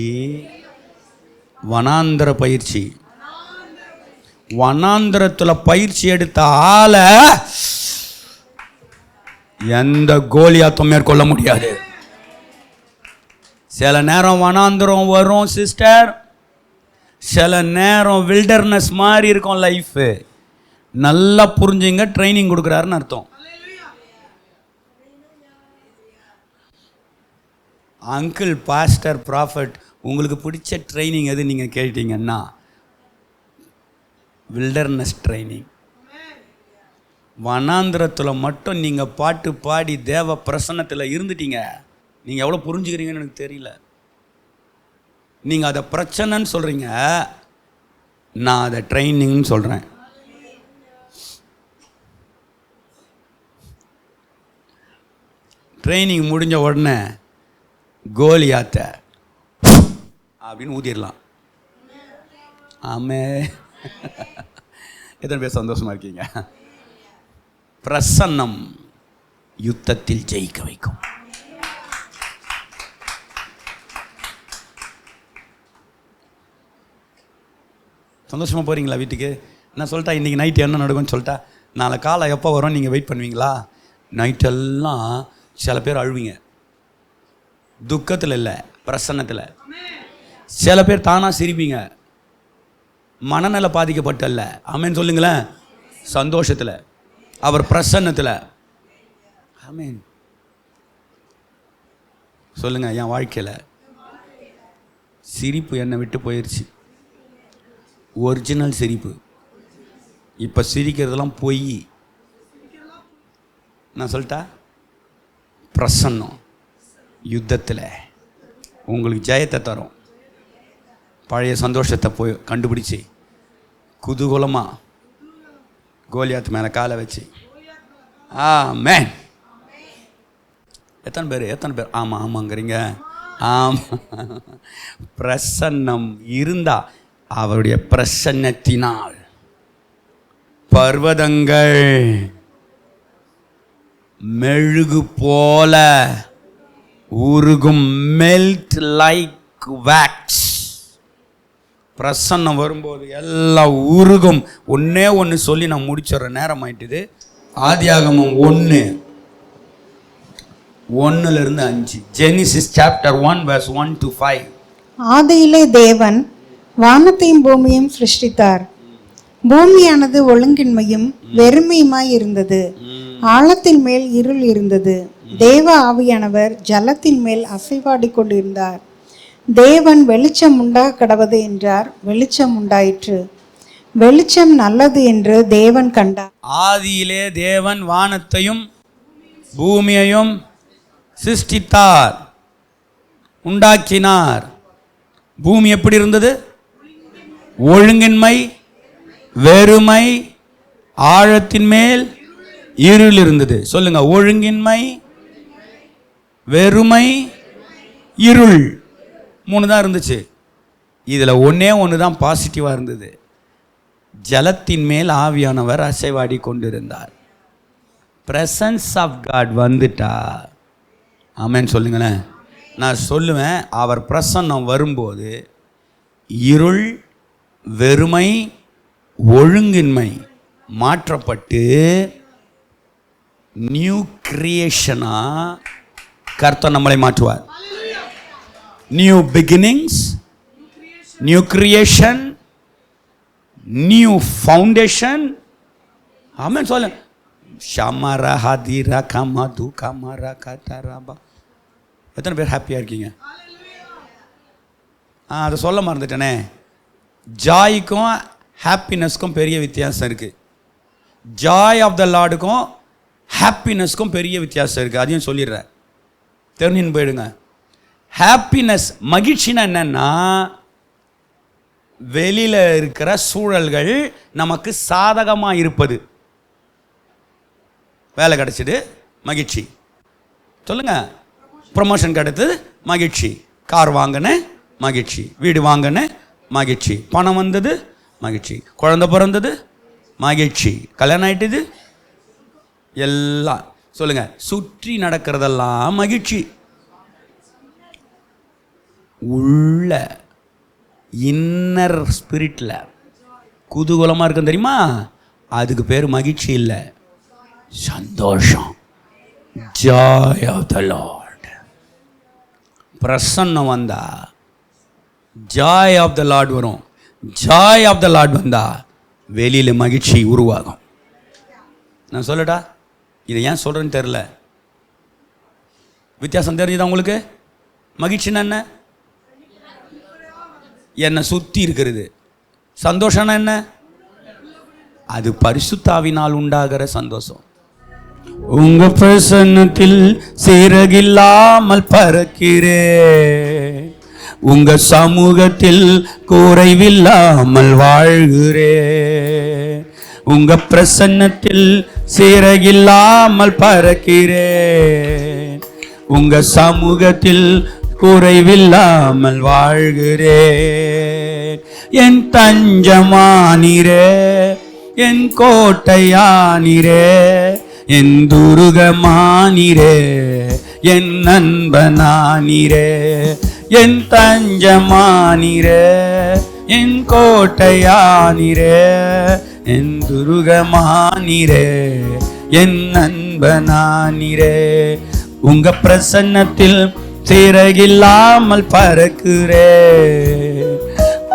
வனாந்தர பயிற்சி. வனாந்தரத்தில் பயிற்சி எடுத்த ஆளை எந்த கோலியாத்தும் மேற்கொள்ள முடியாது. சில நேரம் வனாந்தரம் வரும் சிஸ்டர், சில நேரம் வில்டர்னஸ் மாதிரி இருக்கும் லைஃபு. நல்லா புரிஞ்சுங்க, ட்ரைனிங் கொடுக்குறாருன்னு அர்த்தம். அங்கிள், பாஸ்டர், ப்ராஃபட், உங்களுக்கு பிடிச்ச ட்ரைனிங் எது நீங்கள் கேட்டீங்கன்னா வில்டர்னஸ் ட்ரைனிங். வனாந்திரத்தில் மட்டும் நீங்கள் பாட்டு பாடி தேவ பிரசன்னத்தில் இருந்துட்டீங்க. நீங்கள் எவ்வளோ புரிஞ்சுக்கிறீங்கன்னு எனக்கு தெரியல. நீங்கள் அதை பிரச்சனைன்னு சொல்கிறீங்க, நான் அதை ட்ரைனிங்னு சொல்கிறேன். ட்ரைனிங் முடிஞ்ச உடனே கோலியாத்த அப்படின்னு ஊதிடலாம். ஆமே. எத்தனை பேர் சந்தோஷமா இருக்கீங்க? பிரசன்னம் யுத்தத்தில் ஜெயிக்க வைக்கும். சந்தோஷமாக போகிறீங்களா வீட்டுக்கு? நான் சொல்லிட்டா இன்றைக்கி நைட்டு என்ன நடக்கும்னு சொல்லிட்டா, நாளை காலை எப்போ வரும் நீங்கள் வெயிட் பண்ணுவீங்களா? நைட்டெல்லாம் சில பேர் அழுவீங்க, துக்கத்தில் இல்லை, பிரசன்னத்தில். சில பேர் தானாக சிரிப்பீங்க, மனநல பாதிக்கப்பட்டல்ல. ஆமேன் சொல்லுங்களேன். சந்தோஷத்தில், அவர் பிரசன்னத்தில். ஆமேன் சொல்லுங்க. என் வாழ்க்கையில் சிரிப்பு என்னை விட்டு போயிடுச்சு. ஒரிஜினல் சிரிப்பு. இப்போ சிரிக்கிறதெல்லாம் பொய். நான் சொல்லிட்டா, பிரசன்னம் யுத்தத்தில் உங்களுக்கு ஜெயத்தை தரும். பழைய சந்தோஷத்தை போய் கண்டுபிடிச்சி குதூகலமாக கோலியாத்து மேலே காலை வச்சு ஆமென். எத்தனை பேர் ஆமாம் ஆமாங்கிறீங்க? ஆமாம். பிரசன்னம் இருந்தா, அவருடைய பிரசன்னத்தினால் பர்வதங்கள் மெழுகு போல உருகும். Melt like wax. பிரசன்னம் வரும்போது எல்லாம் உருகும். ஒன்று சொல்லி நான் முடிச்சிடுற நேரம் ஆயிட்டுது. ஆதியாகமம் 1:1-5. Genesis chapter 1 verse 1-5. ஆதியிலே தேவன் வானத்தையும் பூமியையும் சிருஷ்டித்தார். பூமியானது ஒழுங்கின்மையும் வெறுமையுமாய் இருந்தது. ஆழத்தின் மேல் இருள் இருந்தது. தேவ ஆவியானவர் ஜலத்தின் மேல் அசைவாடி கொண்டிருந்தார். தேவன் வெளிச்சம் உண்டாக கடவது என்றார். வெளிச்சம் உண்டாயிற்று. வெளிச்சம் நல்லது என்று தேவன் கண்டார். ஆதியிலே தேவன் வானத்தையும் பூமியையும் சிருஷ்டித்தார், உண்டாக்கினார். பூமி எப்படி இருந்தது? ஒழுங்கின்மை, வெறுமை, ஆழத்தின் மேல் இருள் இருந்தது. சொல்லுங்க, ஒழுங்கின்மை, வெறுமை, இருள். 3 தான் இருந்துச்சு. இதில் ஒன்று தான் பாசிட்டிவாக இருந்தது. ஜலத்தின் மேல் ஆவியானவர் அசைவாடி கொண்டிருந்தார். பிரசன்ஸ் ஆஃப் காட் வந்துட்டா, ஆமென் சொல்லுங்களேன். நான் சொல்லுவேன், அவர் பிரசன்னம் வரும்போது இருள், வெறுமை, ஒழுங்கின்மை மாற்றப்பட்டு நியூ கிரியேஷனா கர்த்தர் நம்மளை மாற்றுவார். New beginnings, new creation, new foundation. Amen சொல்லுங்க. ஷமரா ஹதிரா கமது கமரா கதரபா. எத்தனை பேர் ஹாப்பியாக இருக்கீங்க? அதை சொல்ல மறந்துட்டேனே. ஜாய்க்கும் ஹாப்பினஸ்க்கும் பெரிய வித்தியாசம் இருக்குது. ஜாய் ஆஃப் த லார்டுக்கும் ஹாப்பினஸ்க்கும் பெரிய வித்தியாசம் இருக்குது. அதையும் சொல்லிடுறேன், தெரிஞ்சுன்னு போயிடுங்க. ஹாப்பினஸ், மகிழ்ச்சினா என்னன்னா, வெளியில் இருக்கிற சூழல்கள் நமக்கு சாதகமாக இருப்பது. வேலை கிடச்சிது, மகிழ்ச்சி. சொல்லுங்க. ப்ரொமோஷன் கிடைத்தது, மகிழ்ச்சி. கார் வாங்கினேன், மகிழ்ச்சி. வீடு வாங்கினேன், மகிழ்ச்சி. பணம் வந்தது, மகிழ்ச்சி. குழந்தை பிறந்தது, மகிழ்ச்சி. கல்யாணம் ஆயிட்டுது, எல்லாம். சொல்லுங்க, சுற்றி நடக்கிறதெல்லாம் மகிழ்ச்சி. உள்ள இன்னர் ஸ்பிரிட்ல குதூகலமாக இருக்கும் தெரியுமா? அதுக்கு பேர் மகிழ்ச்சி இல்லை, சந்தோஷம். Joy of the Lord. பிரசன்னம் வந்தா ஜாய் ஆஃப் த லார்ட் வரும். ஜாய் ஆஃப் த லார்ட் வந்தா வெளியில் மகிழ்ச்சி உருவாகும். நான் சொல்லட்டா, இதை ஏன் சொல்கிறேன்னு தெரில, வித்தியாசம் தெரிஞ்சுதா உங்களுக்கு? மகிழ்ச்சின்னா என்ன? என்னை சுற்றி இருக்கிறது. சந்தோஷம்னா என்ன? அது பரிசுத்தாவினால் உண்டாகிற சந்தோஷம். உங்க பிரசன்னத்தில் சிறகில்லாமல் பறக்கிறேன், உங்க சமூகத்தில் குறைவில்லாமல் வாழ்கிறேன். உங்க பிரசன்னத்தில் சிறகில்லாமல் பறக்கிறேன், உங்க சமூகத்தில் குறைவில்லாமல் வாழ்கிறேன். என் தஞ்சமானிரே, என் கோட்டையானிரே, என் துருகமானிரே, என் நண்பனானிரே. என் தஞ்சமானிரே, என் கோட்டையானிரே, என் துருகமானிரே, என் நண்பனானிரே. உங்க பிரசன்னத்தில் சிறகில்லாமல் பறக்கிறேன்,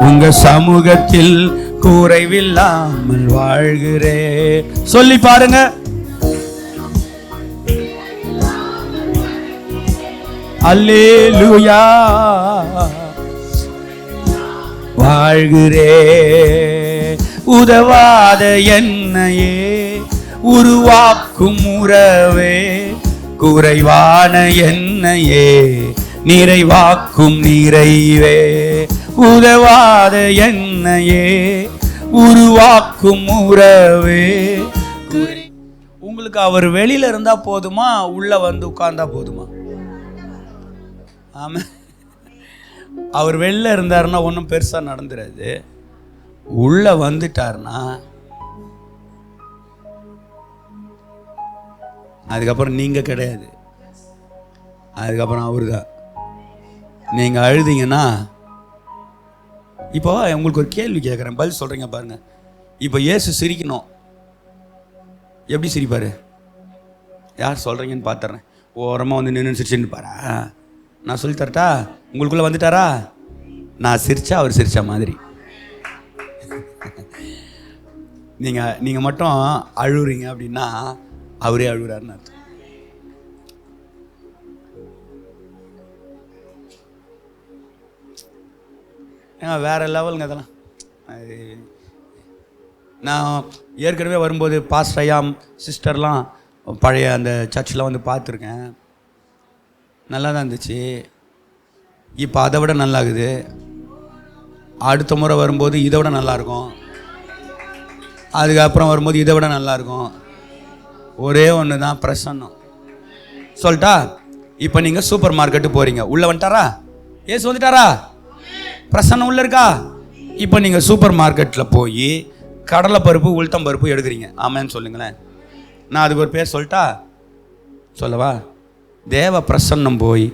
உங்க சமூகத்தில் குறைவில்லாமல் வாழ்கிறேன். சொல்லி பாருங்க. அல்லேலூயா. வாழ்கிறேன் உதவாத என்னையே உருவாக்கும் உறவே, குறைவான என்னையே நிறைவாக்கும் நிறைவே. உதவாத என்னையே உருவாக்கும் உறவே. உங்களுக்கு அவர் வெளியில இருந்தா போதுமா, உள்ள வந்து உட்கார்ந்தா போதுமா? ஆமா, அவர் வெளில இருந்தாருன்னா ஒன்றும் பெருசா நடந்துடாது. உள்ள வந்துட்டாருன்னா அதுக்கப்புறம் நீங்க கிடையாது, அதுக்கப்புறம் அவரு தான். நீங்க அழுதீங்கன்னா, இப்போ உங்களுக்கு ஒரு கேள்வி கேட்குறேன், பதில் சொல்றீங்க பாருங்க. இப்போ இயேசு சிரிக்கணும், எப்படி சிரிப்பாரு? யார் சொல்றீங்கன்னு பார்த்துறேன். ஓரமாக வந்து நின்று சிரிச்சுன்னு பாரா. நான் சொல்லி தரட்டா? உங்களுக்குள்ள வந்துட்டாரா? நான் சிரிச்சா அவர் சிரிச்ச மாதிரி. நீங்க மட்டும் அழுறீங்க அப்படின்னா அவரே அழுகுறாருன்னு அர்த்தம். வேற லெவலுங்க அதெல்லாம். நான் ஏற்கனவே வரும்போது பாஸ்டர் ஐயா சிஸ்டர்லாம் பழைய அந்த சர்ச்சில் வந்து பார்த்துருக்கேன். நல்லா தான் இருந்துச்சு. இப்போ அதை விட நல்லாகுது. அடுத்த முறை வரும்போது இதை விட நல்லாயிருக்கும், அதுக்கப்புறம் வரும்போது இதை விட நல்லாயிருக்கும். ஒரே ஒன்று தான் பிரசன்னம். சொல்லிட்டா, இப்போ நீங்கள் சூப்பர் மார்க்கெட்டு போகிறீங்க, உள்ளே வந்துட்டாரா? ஏசு வந்துட்டாரா? பிரசன்னம் உள்ளே இருக்கா? இப்போ நீங்கள் சூப்பர் மார்க்கெட்டில் போய் கடலைப்பருப்பு உளுத்தம் பருப்பு எடுக்கிறீங்க. ஆமான்னு சொல்லுங்களேன். நான் அதுக்கு ஒரு பேர் சொல்லிட்டா? சொல்லவா? தேவ பிரசன்னம் போய்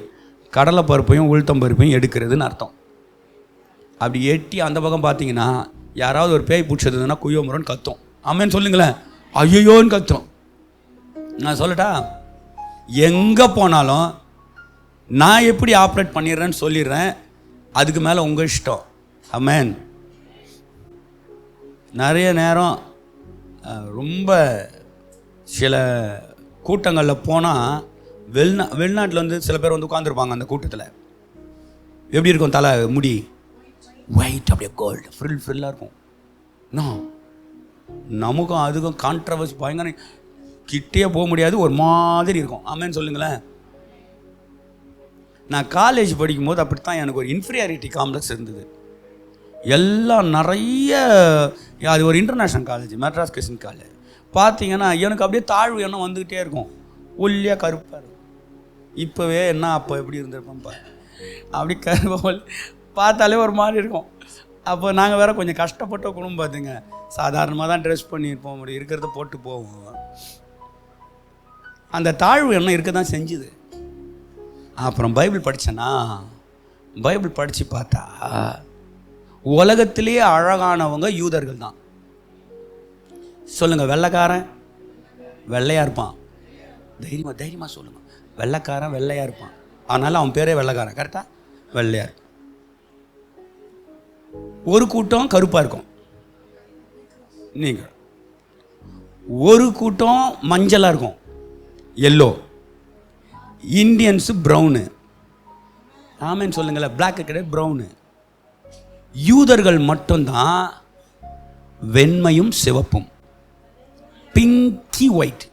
கடலைப்பருப்பையும் உளுத்தம் பருப்பையும் எடுக்கிறதுன்னு அர்த்தம். அப்படி எட்டி அந்த பக்கம் பார்த்தீங்கன்னா யாராவது ஒரு பேய் பிடிச்சதுன்னா குய்யோ முறன்னு கத்தும். ஆமேன்னு சொல்லுங்களேன். ஐயோன்னு கத்தும். நான் சொல்லட்டா, எங்கே போனாலும் நான் எப்படி ஆப்ரேட் பண்ணிடுறேன்னு சொல்லிடுறேன், அதுக்கு மேலே உங்கள் இஷ்டம். ஆமேன். நிறைய நேரம் ரொம்ப சில கூட்டங்களில் போனால் வெளிநாட்டில் வந்து சில பேர் வந்து உட்காந்துருப்பாங்க. அந்த கூட்டத்தில் எப்படி இருக்கும்? தலை முடி ஒயிட், அப்படியே கோல்டு ஃப்ரில்லாக இருக்கும். நமக்கும் அதுக்கும் கான்ட்ரவர்சி பயங்கர, கிட்டே போக முடியாது, ஒரு மாதிரி இருக்கும். ஆமேன்னு சொல்லுங்களேன். நான் காலேஜ் படிக்கும்போது அப்படித்தான் எனக்கு ஒரு இன்ஃபீரியாரிட்டி காம்ப்ளெக்ஸ் இருந்தது. எல்லாம் நிறைய, அது ஒரு international college, Madras Christian college. பார்த்தீங்கன்னா எனக்கு அப்படியே தாழ்வு எண்ணம் வந்துக்கிட்டே இருக்கும். ஒல்லியாக கருப்பாக இருக்கும். இப்போவே என்ன அப்போ எப்படி இருந்திருப்போம்ப்பா, அப்படி கருவல் பார்த்தாலே ஒரு மாதிரி இருக்கும். அப்போ நாங்கள் வேறு கொஞ்சம் கஷ்டப்பட்ட குடும்பம் பார்த்துங்க. சாதாரணமாக தான் ட்ரெஸ் பண்ணியிருப்போம், அப்படி இருக்கிறத போட்டு போவோம். அந்த தாழ்வு எண்ணம் இருக்க தான் செஞ்சுது. அப்புறம் பைபிள் படித்தேன்னா, பைபிள் படித்து பார்த்தா உலகத்திலேயே அழகானவங்க யூதர்கள் தான். சொல்லுங்கள், வெள்ளைக்காரன் வெள்ளையாக இருப்பான். தைரியமாக சொல்லுங்கள். வெள்ளைக்காரன் வெள்ளையாக இருப்பான், அதனால் அவன் பேரே வெள்ளைக்காரன். கரெக்டாக? வெள்ளையாக இருப்பான். ஒரு கூட்டம் கருப்பாக இருக்கும், நீங்கள் ஒரு கூட்டம் மஞ்சளாக இருக்கும், எல்லோ. Indians brown. ஆமேன்னு சொல்லுங்களேன். பிளாக்கு கிடையாது, ப்ரௌனு. யூதர்கள் மட்டும்தான் வெண்மையும் சிவப்பும், பிங்கி ஒயிட்.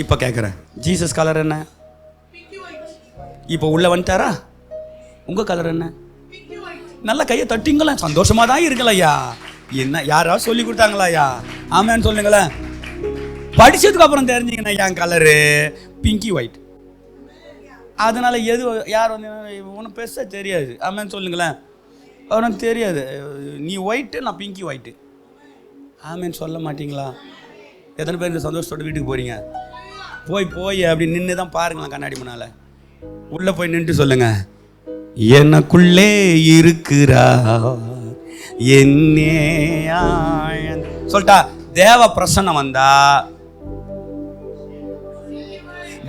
இப்போ கேட்குறேன், ஜீசஸ் கலர் என்ன? இப்போ உள்ள வந்துட்டாரா? உங்கள் கலர் என்ன? நல்ல கையை தட்டிங்களேன், சந்தோஷமாக தான் இருக்கலையா? என்ன யாராவது சொல்லி கொடுத்தாங்களாயா? ஆமான்னு சொல்லுங்களேன். படித்ததுக்கு அப்புறம் தெரிஞ்சிங்கன்னா என் கலரு பிங்கி ஒயிட். அதனால் எது யார் வந்து ஒன்றும் பெருசாக தெரியாது. ஆமான்னு சொல்லுங்களேன். அவனுக்கு தெரியாது, நீ ஒயிட்டு நான் பிங்கி ஒயிட்டு. ஆமான்னு சொல்ல மாட்டிங்களா? எத்தனை பேர் இந்த சந்தோஷத்தோட வீட்டுக்கு போகிறீங்க? போய் அப்படி நின்று தான் பாருங்களேன் கண்ணாடி முன்னால். உள்ளே போய் நின்று சொல்லுங்க, எனக்குள்ளே இருக்கிறா என்னே சொல்லிட்டா. தேவ பிரசன்னம் வந்தா,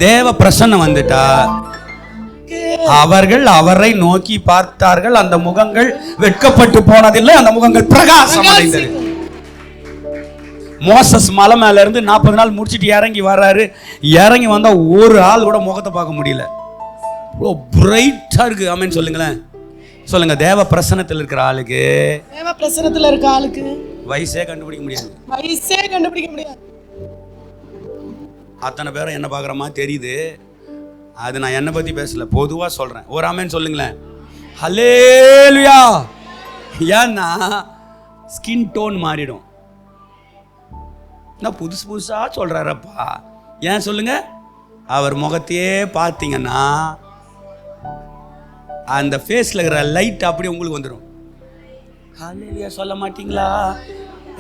தேவ பிரசன்னம் வந்துட்டா அவர்கள் அவரை நோக்கி பார்த்தார்கள், அந்த முகங்கள் வெட்கப்பட்டு போனதில்லை, அந்த முகங்கள் பிரகாசம் அடைந்தது. மோசஸ் மலை மேல இருந்து 40 நாள் முடிச்சிட்டு இறங்கி வர்றாரு. இறங்கி வந்தா ஒரு ஆள் கூட முகத்தை பார்க்க முடியல, பிரைட்டா இருக்கு. ஆமென் சொல்லுங்களேன். சொல்லுங்க, தேவ பிரசன்னத்தில் இருக்கிற ஆளுக்கு, தேவ பிரசன்னத்தில் இருக்க ஆளுக்கு வயசே கண்டுபிடிக்க முடியாது, வயசே கண்டுபிடிக்க முடியாது. அத்தனை பேரும் என்ன பார்க்குறமா தெரியுது. அது நான் என்னை பற்றி பேசல, பொதுவாக சொல்கிறேன். ஒரு ஆமென் சொல்லுங்களேன். ஹல்லேலூயா. ஏன்னா ஸ்கின் டோன் மாறிடும். நான் புதுசாக சொல்கிறாரப்பா. ஏன் சொல்லுங்க? அவர் முகத்தையே பார்த்தீங்கன்னா அந்த ஃபேஸில் இருக்கிற லைட் அப்படி உங்களுக்கு வந்துடும். ஹல்லேலூயா சொல்ல மாட்டீங்களா?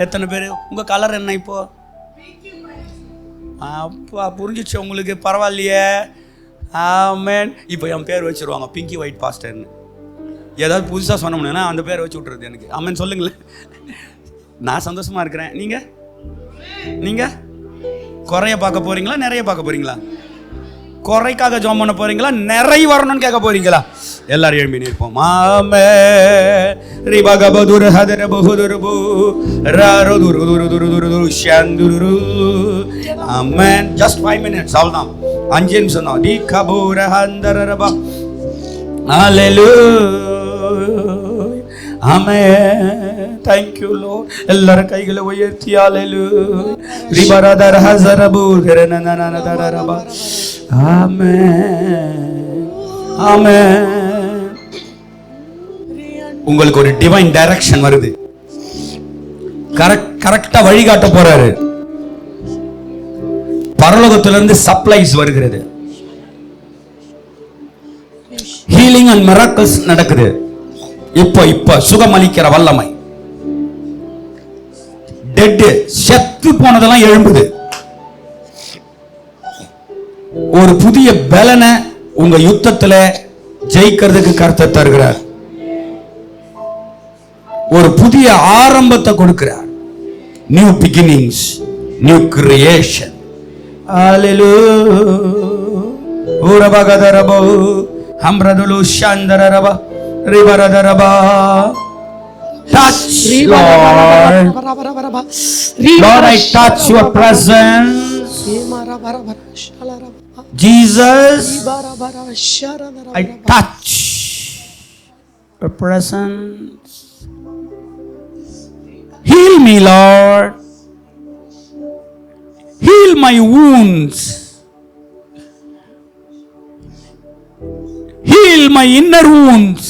எத்தனை பேர் உங்கள் கலர் என்ன இப்போ? அப்பா புரிஞ்சிச்சு உங்களுக்கு, பரவாயில்லையே. ஆமென். இப்போ என் பேர் வச்சுருவாங்க பிங்கி ஒயிட் பாஸ்டர்னு. ஏதாவது புதுசாக சொன்னோம்னா அந்த பேர் வச்சு விட்றது எனக்கு. ஆமென் சொல்லுங்களேன். நான் சந்தோஷமாக இருக்கிறேன். நீங்கள் குறைய பார்க்க போகிறீங்களா, நிறைய பார்க்க போகிறீங்களா? குறைக்காக ஜெபம் பண்ண போகிறீங்களா, நிறைய வரணும்னு கேட்க போகிறீங்களா? எல்லாரும் எழுப்பி நிற்போம். ஆமென். ரிபகபதுரு ஹதர பஹுதுருபு ராருதுருதுருதுருதுரு ஷந்துரு. ஆமென். just 5 minutes அவ்வளவுதான். 5 நிமிஷம் தான். டி கபூர ஹந்தரபா. ஹalleluya. ஆமென். thank you lord. எல்லாரும் கைகளை உயர்த்தி ஹalleluya. ரிபரதர ஹஸரபு ரனனனனதரபா. ஆமென். ஆமென். உங்களுக்கு ஒரு டிவைன் டைரக்ஷன் வருது. கரெக்டா வழிகாட்ட போறாரு. பரலோகத்திலிருந்து சப்ளைஸ் வருகிறது. ஹீலிங் அண்ட் மிராக்கிள்ஸ் நடக்குது. இப்ப சுகமளிக்கிற வல்லமை. டெட் செத்து போனதெல்லாம் எழும்புது. ஒரு புதிய பலனை உங்க யுத்தத்துல ஜெயிக்கிறதுக்கு கர்த்தர் தருகிறார். ஒரு புதிய ஆரம்பத்தை கொடுக்கிறார். New beginnings, new creation. ஹalleluya. ஊரபகதரபோ ஹம்ரதுலு ஷந்தரரபா ரிபரதரபா. touch lord. Lord, I touch your presence. Jesus, I touch your presence. Heal me, Lord. Heal my wounds. Heal my inner wounds.